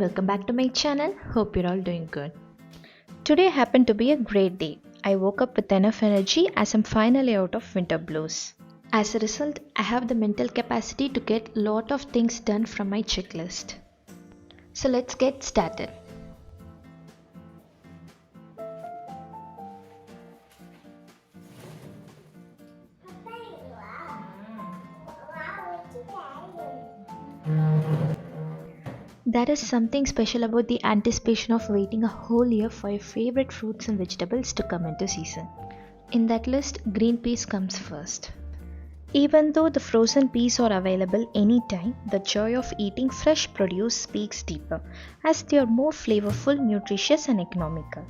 welcome back to my channel. Hope you're all doing good. Today happened to be a great day. I woke up with enough energy as I'm finally out of winter blues. As a result, I have the mental capacity to get a lot of things done from my checklist. So let's get started. There is something special about the anticipation of waiting a whole year for your favorite fruits and vegetables to come into season. In that list, green peas comes first. Even though the frozen peas are available anytime, the joy of eating fresh produce speaks deeper, as they are more flavorful, nutritious and economical.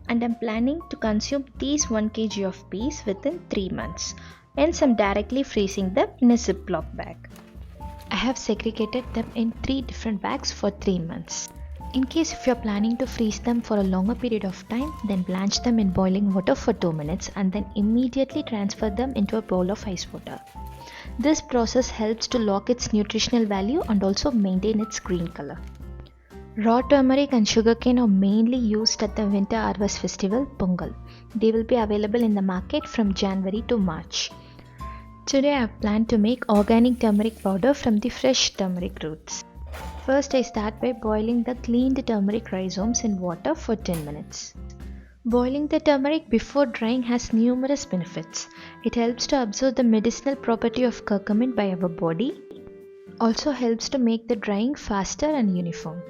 And I'm planning to consume these 1 kg of peas within 3 months, hence I'm directly freezing them in a Ziploc bag. I have segregated them in 3 different bags for 3 months. In case if you're planning to freeze them for a longer period of time, then blanch them in boiling water for 2 minutes and then immediately transfer them into a bowl of ice water. This process helps to lock its nutritional value and also maintain its green color. Raw turmeric and sugarcane are mainly used at the Winter Harvest Festival, Pongal. They will be available in the market from January to March. Today I have planned to make organic turmeric powder from the fresh turmeric roots. First I start by boiling the cleaned turmeric rhizomes in water for 10 minutes. Boiling the turmeric before drying has numerous benefits. It helps to absorb the medicinal property of curcumin by our body. Also helps to make the drying faster and uniform.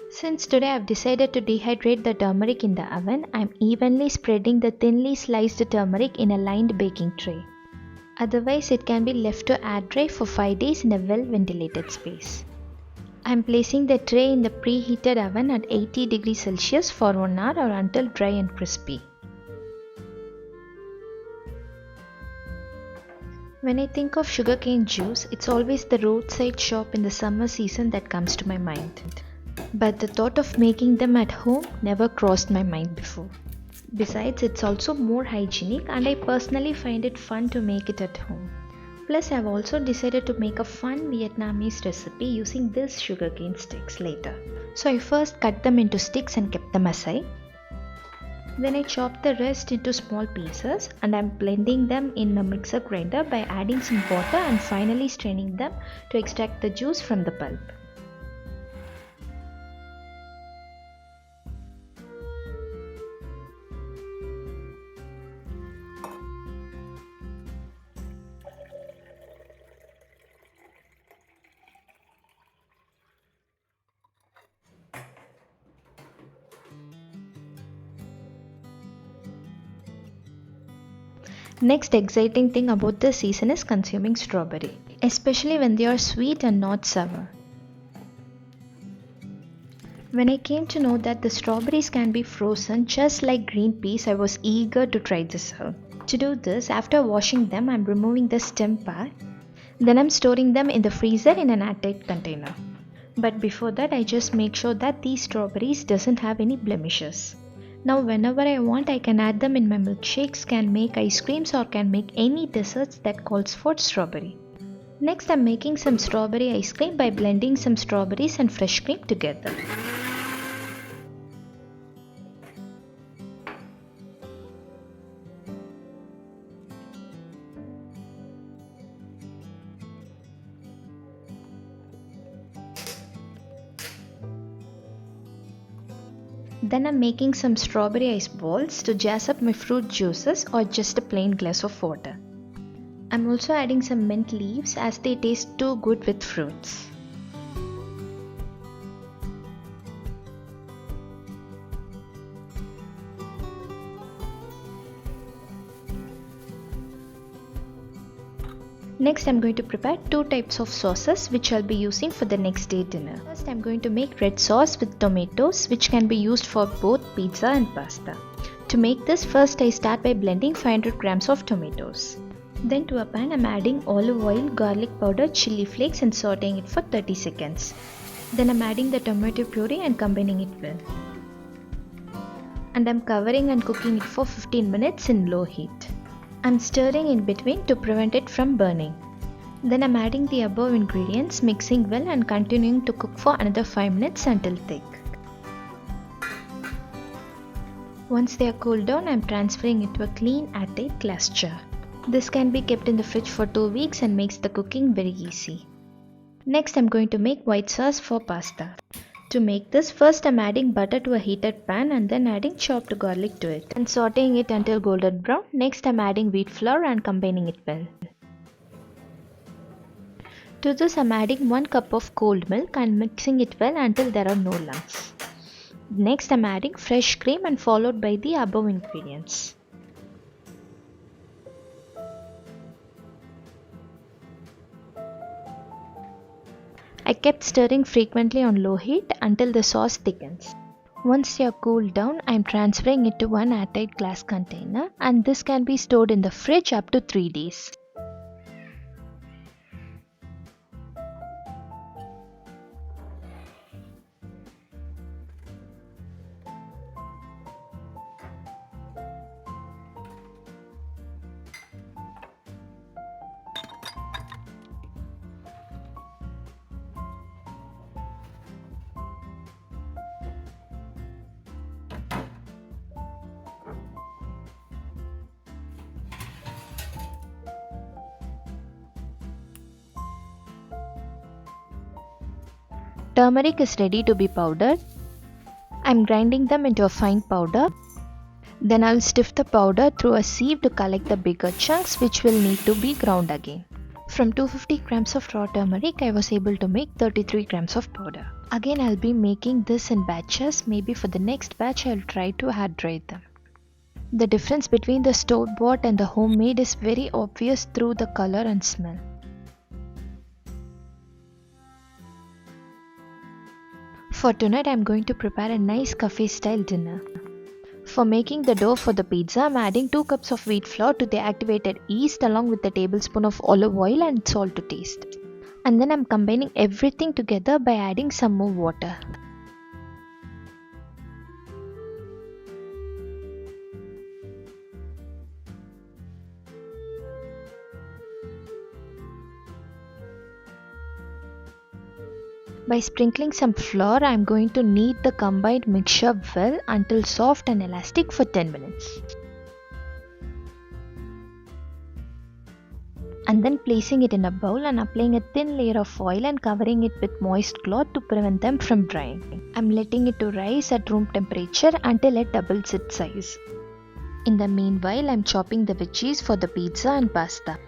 Since today I have decided to dehydrate the turmeric in the oven, I am evenly spreading the thinly sliced turmeric in a lined baking tray. Otherwise, it can be left to air dry for 5 days in a well-ventilated space. I am placing the tray in the preheated oven at 80 degrees Celsius for 1 hour or until dry and crispy. When I think of sugarcane juice, it's always the roadside shop in the summer season that comes to my mind. But the thought of making them at home never crossed my mind before. Besides, it's also more hygienic and I personally find it fun to make it at home. Plus, I've also decided to make a fun Vietnamese recipe using these sugarcane sticks later. So I first cut them into sticks and kept them aside. Then I chopped the rest into small pieces and I'm blending them in a mixer grinder by adding some water and finally straining them to extract the juice from the pulp. Next exciting thing about this season is consuming strawberry, especially when they are sweet and not sour. When I came to know that the strawberries can be frozen just like green peas, I was eager to try this out. To do this, after washing them, I'm removing the stem part. Then I'm storing them in the freezer in an airtight container. But before that, I just make sure that these strawberries doesn't have any blemishes. Now whenever I want, I can add them in my milkshakes, can make ice creams or can make any desserts that calls for strawberry. Next I'm making some strawberry ice cream by blending some strawberries and fresh cream together. Then I'm making some strawberry ice balls to jazz up my fruit juices or just a plain glass of water. I'm also adding some mint leaves as they taste too good with fruits. Next I'm going to prepare 2 types of sauces which I'll be using for the next day dinner. First I'm going to make red sauce with tomatoes which can be used for both pizza and pasta. To make this, first I start by blending 500 grams of tomatoes. Then to a pan I'm adding olive oil, garlic powder, chili flakes and sauteing it for 30 seconds. Then I'm adding the tomato puree and combining it well. And I'm covering and cooking it for 15 minutes in low heat. I'm stirring in between to prevent it from burning. Then I'm adding the above ingredients, mixing well and continuing to cook for another 5 minutes until thick. Once they are cooled down, I'm transferring it to a clean airtight glass jar. This can be kept in the fridge for 2 weeks and makes the cooking very easy. Next, I'm going to make white sauce for pasta. To make this, first I'm adding butter to a heated pan and then adding chopped garlic to it and sauteing it until golden brown. Next, I'm adding wheat flour and combining it well. To this, I'm adding 1 cup of cold milk and mixing it well until there are no lumps. Next, I'm adding fresh cream and followed by the above ingredients. I kept stirring frequently on low heat until the sauce thickens. Once they are cooled down, I am transferring it to one airtight glass container, and this can be stored in the fridge up to 3 days. Turmeric is ready to be powdered. I'm grinding them into a fine powder. Then I'll sift the powder through a sieve to collect the bigger chunks which will need to be ground again. From 250 grams of raw turmeric, I was able to make 33 grams of powder. Again, I'll be making this in batches. Maybe for the next batch, I'll try to air dry them. The difference between the store-bought and the homemade is very obvious through the color and smell. For tonight, I'm going to prepare a nice cafe-style dinner. For making the dough for the pizza, I'm adding 2 cups of wheat flour to the activated yeast along with a tablespoon of olive oil and salt to taste. And then I'm combining everything together by adding some more water. By sprinkling some flour, I am going to knead the combined mixture well until soft and elastic for 10 minutes. And then placing it in a bowl and applying a thin layer of oil and covering it with moist cloth to prevent them from drying. I am letting it to rise at room temperature until it doubles its size. In the meanwhile, I am chopping the veggies for the pizza and pasta.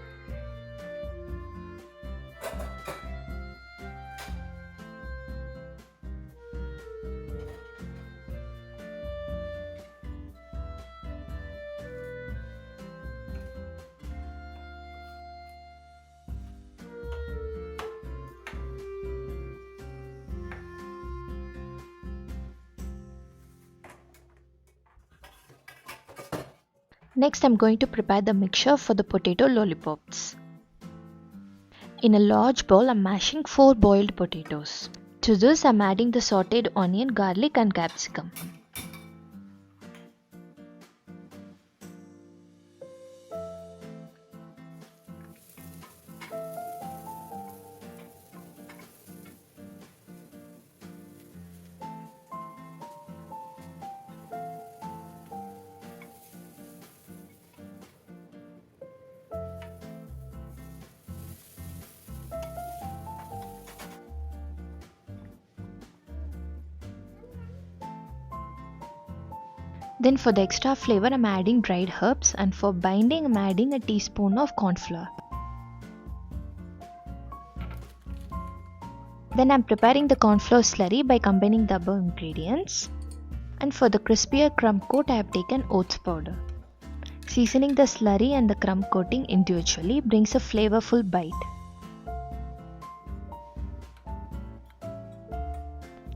Next, I'm going to prepare the mixture for the potato lollipops. In a large bowl, I'm mashing 4 boiled potatoes. To this, I'm adding the sauteed onion, garlic and capsicum. Then for the extra flavor, I'm adding dried herbs, and for binding, I'm adding a teaspoon of corn flour. Then I'm preparing the corn flour slurry by combining the above ingredients. And for the crispier crumb coat, I have taken oats powder. Seasoning the slurry and the crumb coating individually brings a flavorful bite.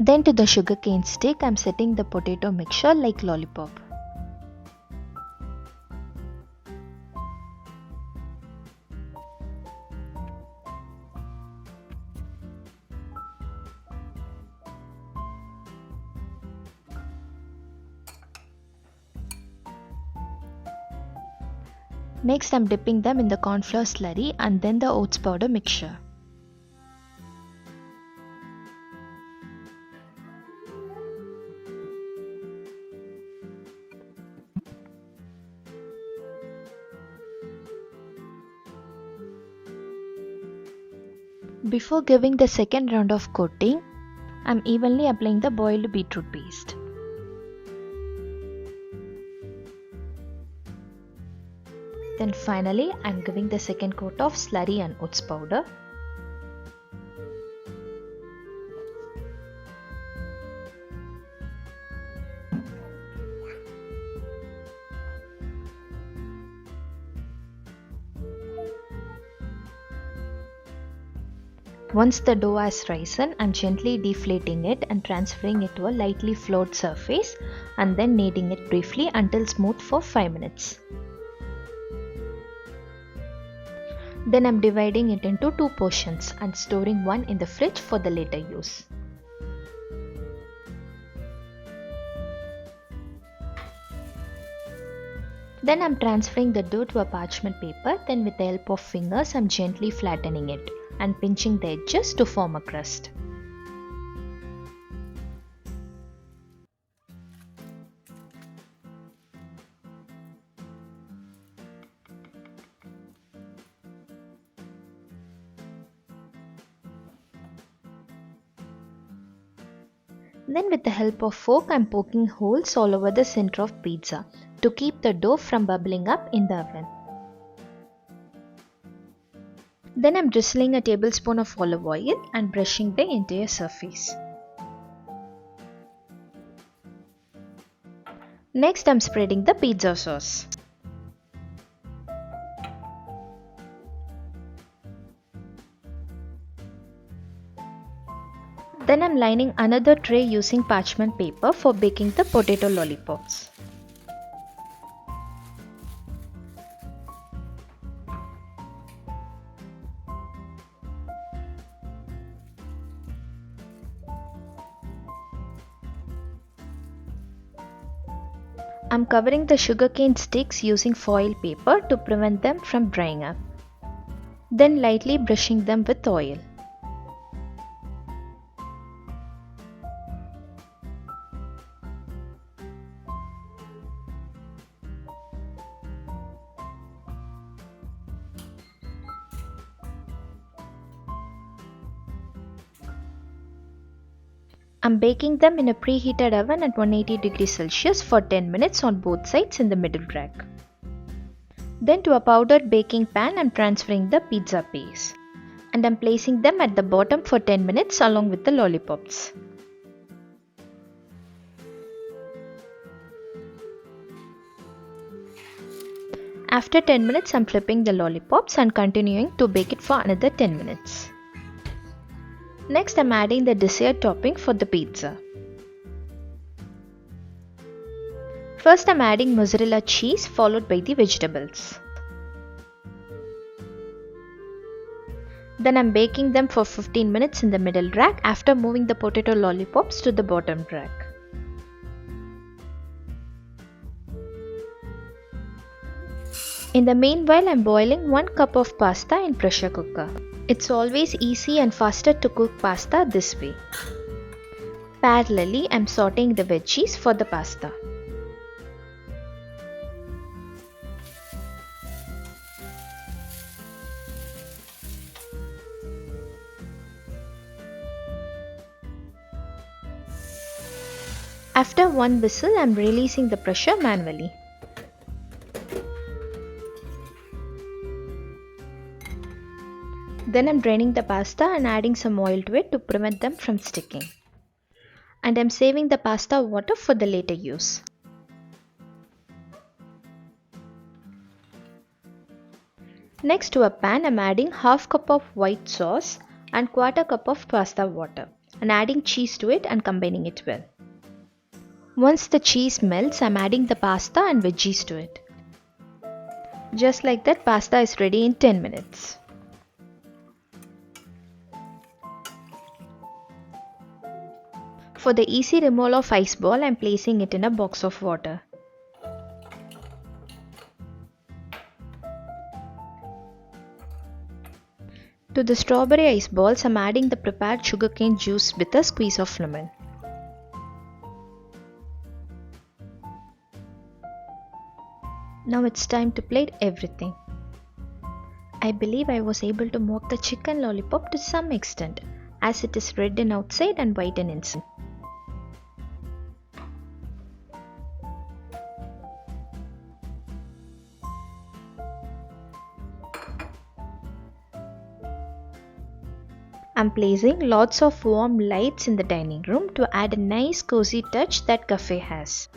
Then to the sugarcane stick, I'm setting the potato mixture like lollipop. Next, I'm dipping them in the cornflour slurry and then the oats powder mixture. Before giving the second round of coating, I'm evenly applying the boiled beetroot paste. Then finally, I'm giving the second coat of slurry and oats powder. Once the dough has risen, I'm gently deflating it and transferring it to a lightly flowed surface and then kneading it briefly until smooth for 5 minutes. Then I'm dividing it into 2 portions and storing one in the fridge for the later use. Then I'm transferring the dough to a parchment paper, then with the help of fingers I'm gently flattening it and pinching the edges to form a crust. Then with the help of fork I'm poking holes all over the center of pizza to keep the dough from bubbling up in the oven. Then I'm drizzling a tablespoon of olive oil and brushing the entire surface. Next I'm spreading the pizza sauce. Then I'm lining another tray using parchment paper for baking the potato lollipops. I'm covering the sugarcane sticks using foil paper to prevent them from drying up. Then lightly brushing them with oil. I'm baking them in a preheated oven at 180 degrees Celsius for 10 minutes on both sides in the middle rack. Then to a powdered baking pan I'm transferring the pizza base and I'm placing them at the bottom for 10 minutes along with the lollipops. After 10 minutes I'm flipping the lollipops and continuing to bake it for another 10 minutes. Next I'm adding the dessert topping for the pizza. First I'm adding mozzarella cheese followed by the vegetables. Then I'm baking them for 15 minutes in the middle rack after moving the potato lollipops to the bottom rack. In the meanwhile I'm boiling 1 cup of pasta in pressure cooker. It's always easy and faster to cook pasta this way. Parallelly, I'm sauteing the veggies for the pasta. After 1 whistle, I'm releasing the pressure manually. Then I'm draining the pasta and adding some oil to it to prevent them from sticking. And I'm saving the pasta water for the later use. Next to a pan I'm adding half cup of white sauce and quarter cup of pasta water and adding cheese to it and combining it well. Once the cheese melts I'm adding the pasta and veggies to it. Just like that, pasta is ready in 10 minutes. For the easy removal of ice ball, I am placing it in a box of water. To the strawberry ice balls, I'm adding the prepared sugarcane juice with a squeeze of lemon. Now it's time to plate everything. I believe I was able to mock the chicken lollipop to some extent, as it is red in outside and white in inside. I'm placing lots of warm lights in the dining room to add a nice cozy touch that cafe has.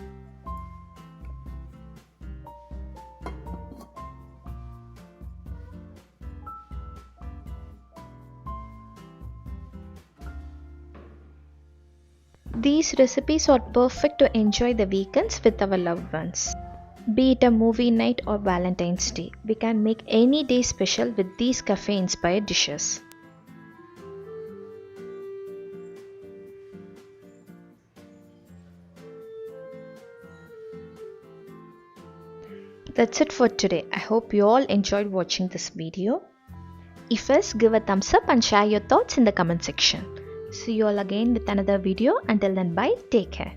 These recipes are perfect to enjoy the weekends with our loved ones. Be it a movie night or Valentine's Day, we can make any day special with these cafe inspired dishes. That's it for today. I hope you all enjoyed watching this video. If yes, give a thumbs up and share your thoughts in the comment section. See you all again with another video. Until then, bye, take care.